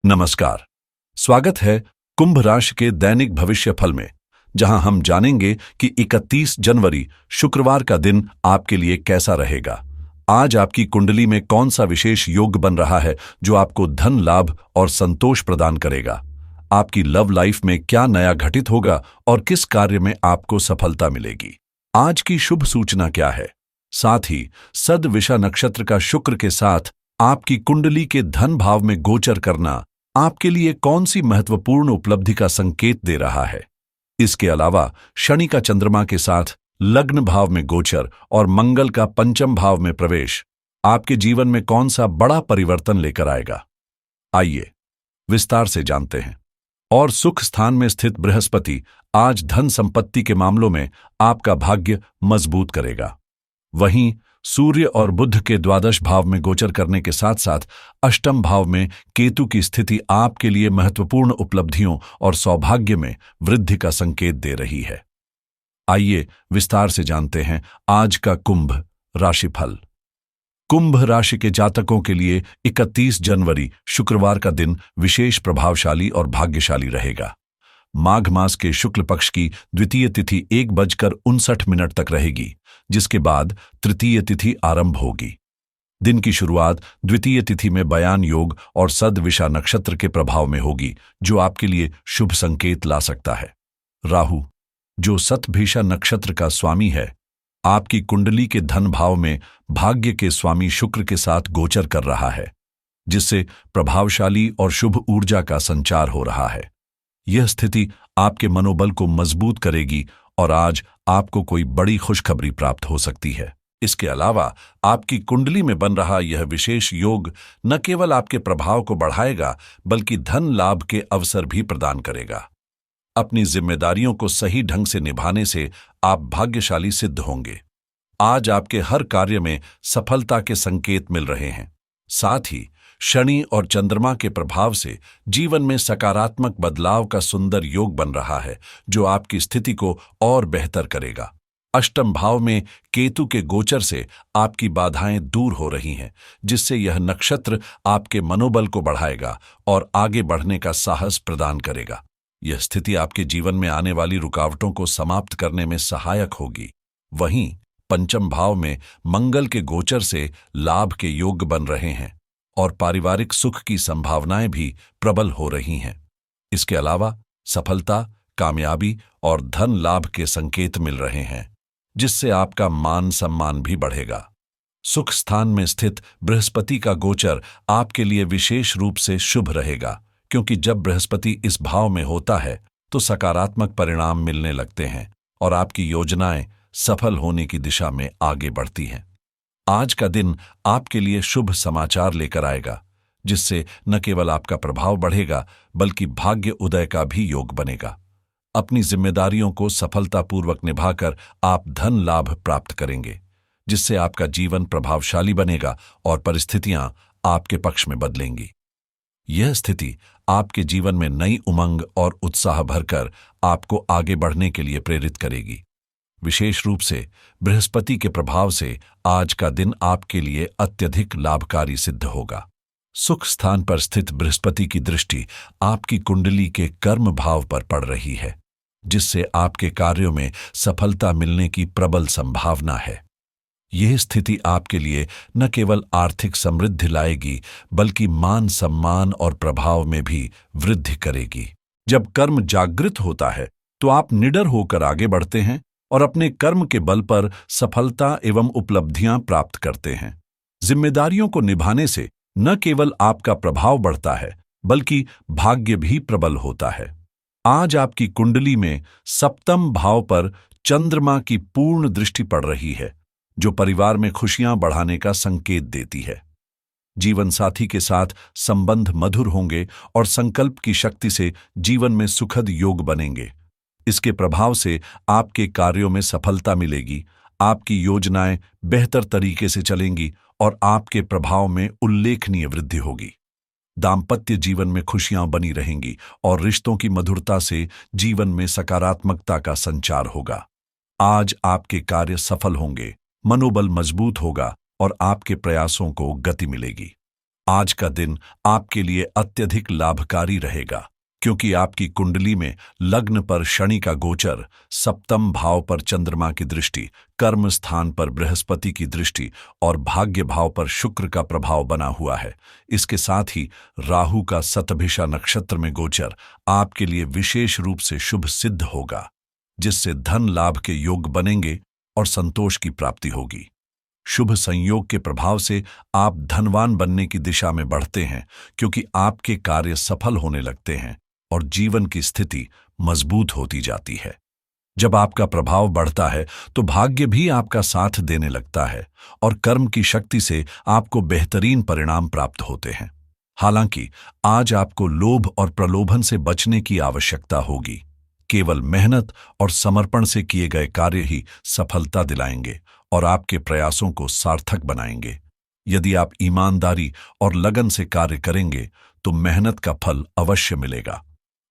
नमस्कार। स्वागत है कुंभ राशि के दैनिक भविष्य फल में, जहां हम जानेंगे कि 31 जनवरी शुक्रवार का दिन आपके लिए कैसा रहेगा। आज आपकी कुंडली में कौन सा विशेष योग बन रहा है जो आपको धन लाभ और संतोष प्रदान करेगा। आपकी लव लाइफ में क्या नया घटित होगा और किस कार्य में आपको सफलता मिलेगी। आज की शुभ सूचना क्या है। साथ ही सदविषा नक्षत्र का शुक्र के साथ आपकी कुंडली के धन भाव में गोचर करना आपके लिए कौन सी महत्वपूर्ण उपलब्धि का संकेत दे रहा है। इसके अलावा शनि का चंद्रमा के साथ लग्न भाव में गोचर और मंगल का पंचम भाव में प्रवेश आपके जीवन में कौन सा बड़ा परिवर्तन लेकर आएगा। आइए विस्तार से जानते हैं। और सुख स्थान में स्थित बृहस्पति आज धन संपत्ति के मामलों में आपका भाग्य मजबूत करेगा। वहीं सूर्य और बुध के द्वादश भाव में गोचर करने के साथ साथ अष्टम भाव में केतु की स्थिति आपके लिए महत्वपूर्ण उपलब्धियों और सौभाग्य में वृद्धि का संकेत दे रही है। आइए विस्तार से जानते हैं आज का कुंभ राशिफल। कुंभ राशि के जातकों के लिए 31 जनवरी शुक्रवार का दिन विशेष प्रभावशाली और भाग्यशाली रहेगा। माघ मास के शुक्ल पक्ष की द्वितीय तिथि 1:59 तक रहेगी, जिसके बाद तृतीय तिथि आरंभ होगी। दिन की शुरुआत द्वितीय तिथि में बयान योग और सदविषा नक्षत्र के प्रभाव में होगी, जो आपके लिए शुभ संकेत ला सकता है। राहु, जो सतभिषा नक्षत्र का स्वामी है, आपकी कुंडली के धन भाव में भाग्य के स्वामी शुक्र के साथ गोचर कर रहा है, जिससे प्रभावशाली और शुभ ऊर्जा का संचार हो रहा है। यह स्थिति आपके मनोबल को मजबूत करेगी और आज आपको कोई बड़ी खुशखबरी प्राप्त हो सकती है। इसके अलावा आपकी कुंडली में बन रहा यह विशेष योग न केवल आपके प्रभाव को बढ़ाएगा, बल्कि धन लाभ के अवसर भी प्रदान करेगा। अपनी जिम्मेदारियों को सही ढंग से निभाने से आप भाग्यशाली सिद्ध होंगे। आज आपके हर कार्य में सफलता के संकेत मिल रहे हैं। साथ ही शनि और चंद्रमा के प्रभाव से जीवन में सकारात्मक बदलाव का सुंदर योग बन रहा है, जो आपकी स्थिति को और बेहतर करेगा। अष्टम भाव में केतु के गोचर से आपकी बाधाएं दूर हो रही हैं, जिससे यह नक्षत्र आपके मनोबल को बढ़ाएगा और आगे बढ़ने का साहस प्रदान करेगा। यह स्थिति आपके जीवन में आने वाली रुकावटों को समाप्त करने में सहायक होगी। वहीं पंचम भाव में मंगल के गोचर से लाभ के योग बन रहे हैं और पारिवारिक सुख की संभावनाएं भी प्रबल हो रही हैं। इसके अलावा सफलता, कामयाबी और धन लाभ के संकेत मिल रहे हैं, जिससे आपका मान सम्मान भी बढ़ेगा। सुख स्थान में स्थित बृहस्पति का गोचर आपके लिए विशेष रूप से शुभ रहेगा, क्योंकि जब बृहस्पति इस भाव में होता है तो सकारात्मक परिणाम मिलने लगते हैं और आपकी योजनाएं सफल होने की दिशा में आगे बढ़ती हैं। आज का दिन आपके लिए शुभ समाचार लेकर आएगा, जिससे न केवल आपका प्रभाव बढ़ेगा, बल्कि भाग्य उदय का भी योग बनेगा। अपनी जिम्मेदारियों को सफलतापूर्वक निभाकर आप धन लाभ प्राप्त करेंगे, जिससे आपका जीवन प्रभावशाली बनेगा और परिस्थितियां आपके पक्ष में बदलेंगी। यह स्थिति आपके जीवन में नई उमंग और उत्साह भरकर आपको आगे बढ़ने के लिए प्रेरित करेगी। विशेष रूप से बृहस्पति के प्रभाव से आज का दिन आपके लिए अत्यधिक लाभकारी सिद्ध होगा। सुख स्थान पर स्थित बृहस्पति की दृष्टि आपकी कुंडली के कर्म भाव पर पड़ रही है, जिससे आपके कार्यों में सफलता मिलने की प्रबल संभावना है। यह स्थिति आपके लिए न केवल आर्थिक समृद्धि लाएगी, बल्कि मान सम्मान और प्रभाव में भी वृद्धि करेगी। जब कर्म जागृत होता है तो आप निडर होकर आगे बढ़ते हैं और अपने कर्म के बल पर सफलता एवं उपलब्धियां प्राप्त करते हैं। जिम्मेदारियों को निभाने से न केवल आपका प्रभाव बढ़ता है, बल्कि भाग्य भी प्रबल होता है। आज आपकी कुंडली में सप्तम भाव पर चंद्रमा की पूर्ण दृष्टि पड़ रही है, जो परिवार में खुशियां बढ़ाने का संकेत देती है। जीवन साथी के साथ संबंध मधुर होंगे और संकल्प की शक्ति से जीवन में सुखद योग बनेंगे। इसके प्रभाव से आपके कार्यों में सफलता मिलेगी, आपकी योजनाएं बेहतर तरीके से चलेंगी और आपके प्रभाव में उल्लेखनीय वृद्धि होगी। दाम्पत्य जीवन में खुशियां बनी रहेंगी और रिश्तों की मधुरता से जीवन में सकारात्मकता का संचार होगा। आज आपके कार्य सफल होंगे, मनोबल मजबूत होगा और आपके प्रयासों को गति मिलेगी। आज का दिन आपके लिए अत्यधिक लाभकारी रहेगा, क्योंकि आपकी कुंडली में लग्न पर शनि का गोचर, सप्तम भाव पर चंद्रमा की दृष्टि, कर्म स्थान पर बृहस्पति की दृष्टि और भाग्य भाव पर शुक्र का प्रभाव बना हुआ है। इसके साथ ही राहु का शतभिषा नक्षत्र में गोचर आपके लिए विशेष रूप से शुभ सिद्ध होगा, जिससे धन लाभ के योग बनेंगे और संतोष की प्राप्ति होगी। शुभ संयोग के प्रभाव से आप धनवान बनने की दिशा में बढ़ते हैं, क्योंकि आपके कार्य सफल होने लगते हैं और जीवन की स्थिति मजबूत होती जाती है। जब आपका प्रभाव बढ़ता है तो भाग्य भी आपका साथ देने लगता है और कर्म की शक्ति से आपको बेहतरीन परिणाम प्राप्त होते हैं। हालांकि आज आपको लोभ और प्रलोभन से बचने की आवश्यकता होगी। केवल मेहनत और समर्पण से किए गए कार्य ही सफलता दिलाएंगे और आपके प्रयासों को सार्थक बनाएंगे। यदि आप ईमानदारी और लगन से कार्य करेंगे तो मेहनत का फल अवश्य मिलेगा।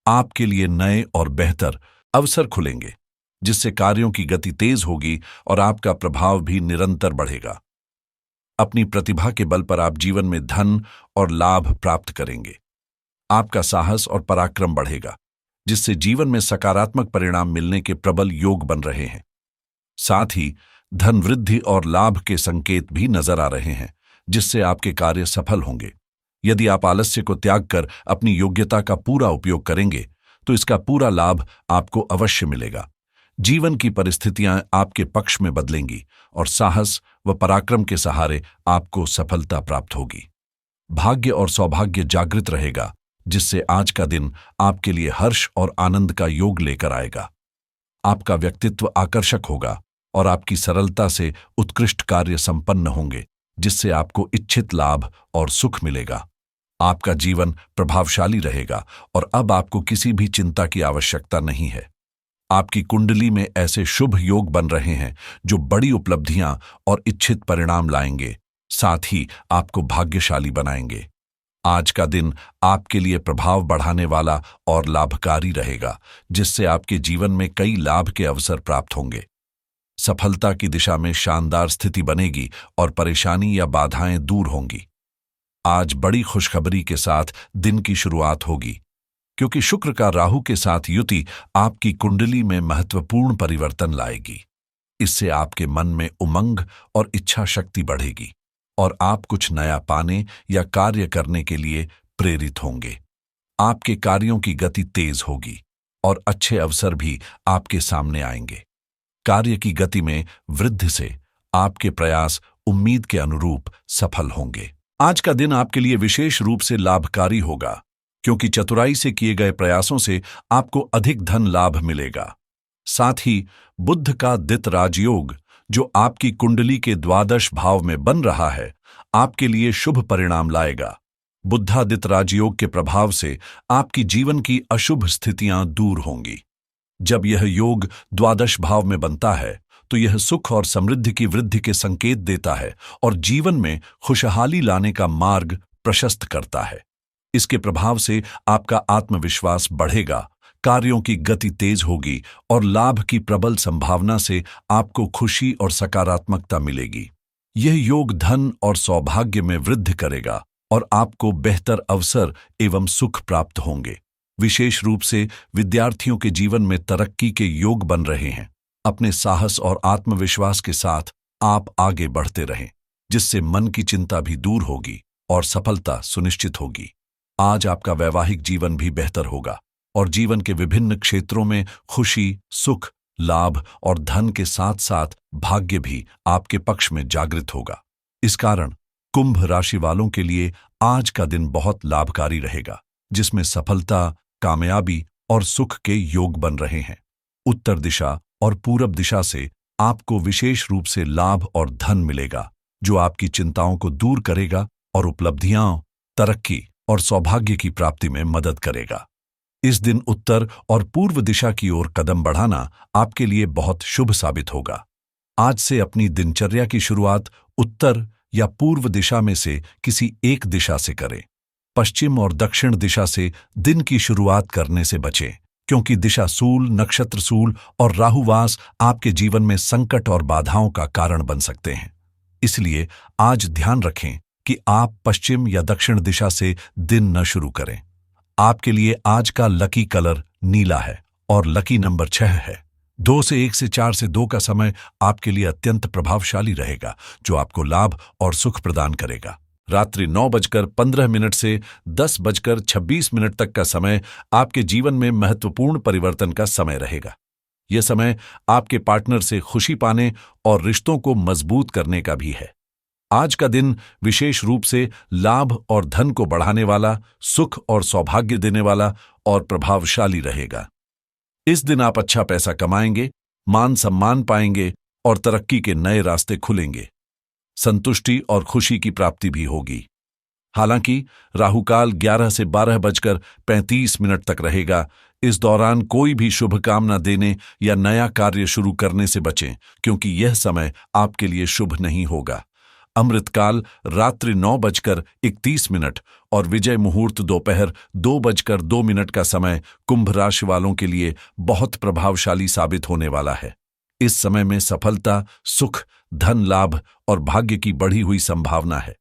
आपके लिए नए और बेहतर अवसर खुलेंगे, जिससे कार्यों की गति तेज होगी और आपका प्रभाव भी निरंतर बढ़ेगा। अपनी प्रतिभा के बल पर आप जीवन में धन और लाभ प्राप्त करेंगे। आपका साहस और पराक्रम बढ़ेगा, जिससे जीवन में सकारात्मक परिणाम मिलने के प्रबल योग बन रहे हैं। साथ ही धन वृद्धि और लाभ के संकेत भी नजर आ रहे हैं, जिससे आपके कार्य सफल होंगे। यदि आप आलस्य को त्याग कर अपनी योग्यता का पूरा उपयोग करेंगे तो इसका पूरा लाभ आपको अवश्य मिलेगा। जीवन की परिस्थितियां आपके पक्ष में बदलेंगी और साहस व पराक्रम के सहारे आपको सफलता प्राप्त होगी। भाग्य और सौभाग्य जागृत रहेगा, जिससे आज का दिन आपके लिए हर्ष और आनंद का योग लेकर आएगा। आपका व्यक्तित्व आकर्षक होगा और आपकी सरलता से उत्कृष्ट कार्य संपन्न होंगे, जिससे आपको इच्छित लाभ और सुख मिलेगा। आपका जीवन प्रभावशाली रहेगा और अब आपको किसी भी चिंता की आवश्यकता नहीं है। आपकी कुंडली में ऐसे शुभ योग बन रहे हैं जो बड़ी उपलब्धियां और इच्छित परिणाम लाएंगे, साथ ही आपको भाग्यशाली बनाएंगे। आज का दिन आपके लिए प्रभाव बढ़ाने वाला और लाभकारी रहेगा, जिससे आपके जीवन में कई लाभ के अवसर प्राप्त होंगे। सफलता की दिशा में शानदार स्थिति बनेगी और परेशानी या बाधाएं दूर होंगी। आज बड़ी खुशखबरी के साथ दिन की शुरुआत होगी, क्योंकि शुक्र का राहु के साथ युति आपकी कुंडली में महत्वपूर्ण परिवर्तन लाएगी। इससे आपके मन में उमंग और इच्छा शक्ति बढ़ेगी और आप कुछ नया पाने या कार्य करने के लिए प्रेरित होंगे। आपके कार्यों की गति तेज होगी और अच्छे अवसर भी आपके सामने आएंगे। कार्य की गति में वृद्धि से आपके प्रयास उम्मीद के अनुरूप सफल होंगे। आज का दिन आपके लिए विशेष रूप से लाभकारी होगा, क्योंकि चतुराई से किए गए प्रयासों से आपको अधिक धन लाभ मिलेगा। साथ ही बुध का दित राजयोग, जो आपकी कुंडली के द्वादश भाव में बन रहा है, आपके लिए शुभ परिणाम लाएगा। बुद्धादित राजयोग के प्रभाव से आपकी जीवन की अशुभ स्थितियां दूर होंगी। जब यह योग द्वादश भाव में बनता है तो यह सुख और समृद्धि की वृद्धि के संकेत देता है और जीवन में खुशहाली लाने का मार्ग प्रशस्त करता है। इसके प्रभाव से आपका आत्मविश्वास बढ़ेगा, कार्यों की गति तेज होगी और लाभ की प्रबल संभावना से आपको खुशी और सकारात्मकता मिलेगी। यह योग धन और सौभाग्य में वृद्धि करेगा और आपको बेहतर अवसर एवं सुख प्राप्त होंगे। विशेष रूप से विद्यार्थियों के जीवन में तरक्की के योग बन रहे हैं। अपने साहस और आत्मविश्वास के साथ आप आगे बढ़ते रहें, जिससे मन की चिंता भी दूर होगी और सफलता सुनिश्चित होगी। आज आपका वैवाहिक जीवन भी बेहतर होगा और जीवन के विभिन्न क्षेत्रों में खुशी, सुख, लाभ और धन के साथ साथ भाग्य भी आपके पक्ष में जागृत होगा। इस कारण कुंभ राशि वालों के लिए आज का दिन बहुत लाभकारी रहेगा, जिसमें सफलता, कामयाबी और सुख के योग बन रहे हैं। उत्तर दिशा और पूरब दिशा से आपको विशेष रूप से लाभ और धन मिलेगा, जो आपकी चिंताओं को दूर करेगा और उपलब्धियां, तरक्की और सौभाग्य की प्राप्ति में मदद करेगा। इस दिन उत्तर और पूर्व दिशा की ओर कदम बढ़ाना आपके लिए बहुत शुभ साबित होगा। आज से अपनी दिनचर्या की शुरुआत उत्तर या पूर्व दिशा में से किसी एक दिशा से करें। पश्चिम और दक्षिण दिशा से दिन की शुरुआत करने से बचें, क्योंकि दिशा सूल, नक्षत्र सूल और राहुवास आपके जीवन में संकट और बाधाओं का कारण बन सकते हैं। इसलिए आज ध्यान रखें कि आप पश्चिम या दक्षिण दिशा से दिन न शुरू करें। आपके लिए आज का लकी कलर नीला है और लकी नंबर 6 है। 2 से 1 से 4 से 2 का समय आपके लिए अत्यंत प्रभावशाली रहेगा, जो आपको लाभ और सुख प्रदान करेगा। रात्रि 9:15 से 10:26 तक का समय आपके जीवन में महत्वपूर्ण परिवर्तन का समय रहेगा। यह समय आपके पार्टनर से खुशी पाने और रिश्तों को मजबूत करने का भी है। आज का दिन विशेष रूप से लाभ और धन को बढ़ाने वाला, सुख और सौभाग्य देने वाला और प्रभावशाली रहेगा। इस दिन आप अच्छा पैसा कमाएंगे, मान सम्मान पाएंगे और तरक्की के नए रास्ते खुलेंगे। संतुष्टि और खुशी की प्राप्ति भी होगी। हालांकि राहुकाल 11 से 12:35 तक रहेगा। इस दौरान कोई भी शुभ कामना देने या नया कार्य शुरू करने से बचें, क्योंकि यह समय आपके लिए शुभ नहीं होगा। अमृतकाल रात्रि 9:31 और विजय मुहूर्त दोपहर 2:02 का समय कुंभ राशि वालों के लिए बहुत प्रभावशाली साबित होने वाला है। इस समय में सफलता, सुख, धन लाभ और भाग्य की बढ़ी हुई संभावना है।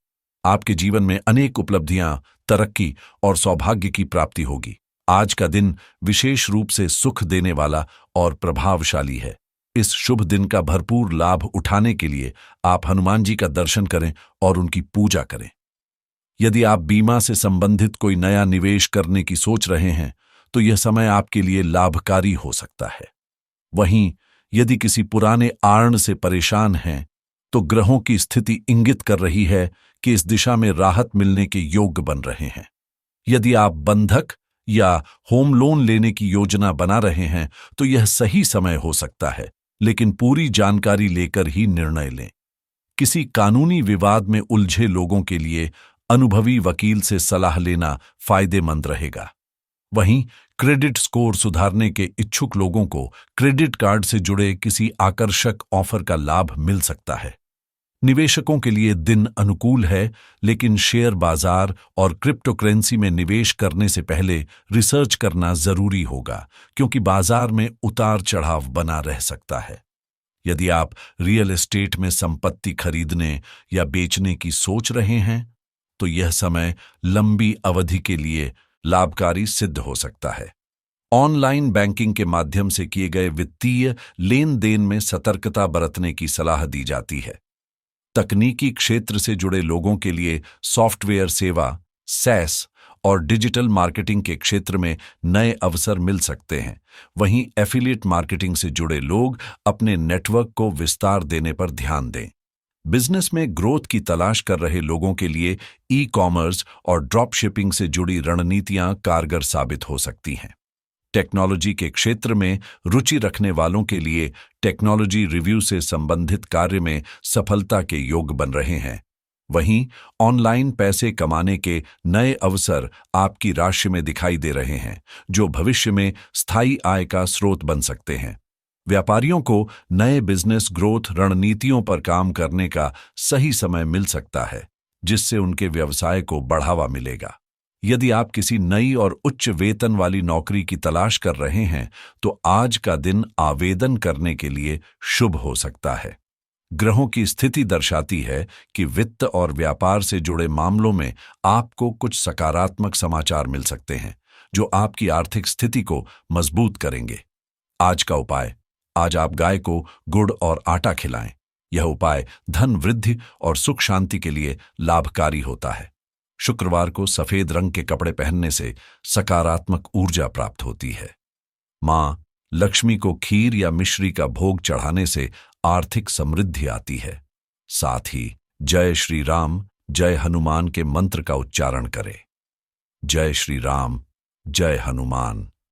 आपके जीवन में अनेक उपलब्धियां, तरक्की और सौभाग्य की प्राप्ति होगी। आज का दिन विशेष रूप से सुख देने वाला और प्रभावशाली है। इस शुभ दिन का भरपूर लाभ उठाने के लिए आप हनुमान जी का दर्शन करें और उनकी पूजा करें। यदि आप बीमा से संबंधित कोई नया निवेश करने की सोच रहे हैं, तो यह समय आपके लिए लाभकारी हो सकता है। वहीं यदि किसी पुराने आर्ण से परेशान हैं, तो ग्रहों की स्थिति इंगित कर रही है कि इस दिशा में राहत मिलने के योग्य बन रहे हैं। यदि आप बंधक या होम लोन लेने की योजना बना रहे हैं, तो यह सही समय हो सकता है, लेकिन पूरी जानकारी लेकर ही निर्णय लें। किसी कानूनी विवाद में उलझे लोगों के लिए अनुभवी वकील से सलाह लेना फायदेमंद रहेगा। वहीं क्रेडिट स्कोर सुधारने के इच्छुक लोगों को क्रेडिट कार्ड से जुड़े किसी आकर्षक ऑफर का लाभ मिल सकता है। निवेशकों के लिए दिन अनुकूल है, लेकिन शेयर बाजार और क्रिप्टो करेंसी में निवेश करने से पहले रिसर्च करना जरूरी होगा, क्योंकि बाजार में उतार चढ़ाव बना रह सकता है। यदि आप रियल एस्टेट में संपत्ति खरीदने या बेचने की सोच रहे हैं, तो यह समय लंबी अवधि के लिए लाभकारी सिद्ध हो सकता है। ऑनलाइन बैंकिंग के माध्यम से किए गए वित्तीय लेन देन में सतर्कता बरतने की सलाह दी जाती है। तकनीकी क्षेत्र से जुड़े लोगों के लिए सॉफ्टवेयर सेवा, सैस और डिजिटल मार्केटिंग के क्षेत्र में नए अवसर मिल सकते हैं। वहीं एफिलिएट मार्केटिंग से जुड़े लोग अपने नेटवर्क को विस्तार देने पर ध्यान दें। बिजनेस में ग्रोथ की तलाश कर रहे लोगों के लिए ई कॉमर्स और ड्रॉप शिपिंग से जुड़ी रणनीतियां कारगर साबित हो सकती हैं। टेक्नोलॉजी के क्षेत्र में रुचि रखने वालों के लिए टेक्नोलॉजी रिव्यू से संबंधित कार्य में सफलता के योग बन रहे हैं। वहीं ऑनलाइन पैसे कमाने के नए अवसर आपकी राशि में दिखाई दे रहे हैं, जो भविष्य में स्थायी आय का स्रोत बन सकते हैं। व्यापारियों को नए बिजनेस ग्रोथ रणनीतियों पर काम करने का सही समय मिल सकता है, जिससे उनके व्यवसाय को बढ़ावा मिलेगा। यदि आप किसी नई और उच्च वेतन वाली नौकरी की तलाश कर रहे हैं, तो आज का दिन आवेदन करने के लिए शुभ हो सकता है। ग्रहों की स्थिति दर्शाती है कि वित्त और व्यापार से जुड़े मामलों में आपको कुछ सकारात्मक समाचार मिल सकते हैं, जो आपकी आर्थिक स्थिति को मजबूत करेंगे। आज का उपाय: आज आप गाय को गुड़ और आटा खिलाएं। यह उपाय धन वृद्धि और सुख शांति के लिए लाभकारी होता है। शुक्रवार को सफेद रंग के कपड़े पहनने से सकारात्मक ऊर्जा प्राप्त होती है। मां लक्ष्मी को खीर या मिश्री का भोग चढ़ाने से आर्थिक समृद्धि आती है। साथ ही जय श्री राम, जय हनुमान के मंत्र का उच्चारण करें। जय श्री राम, जय हनुमान।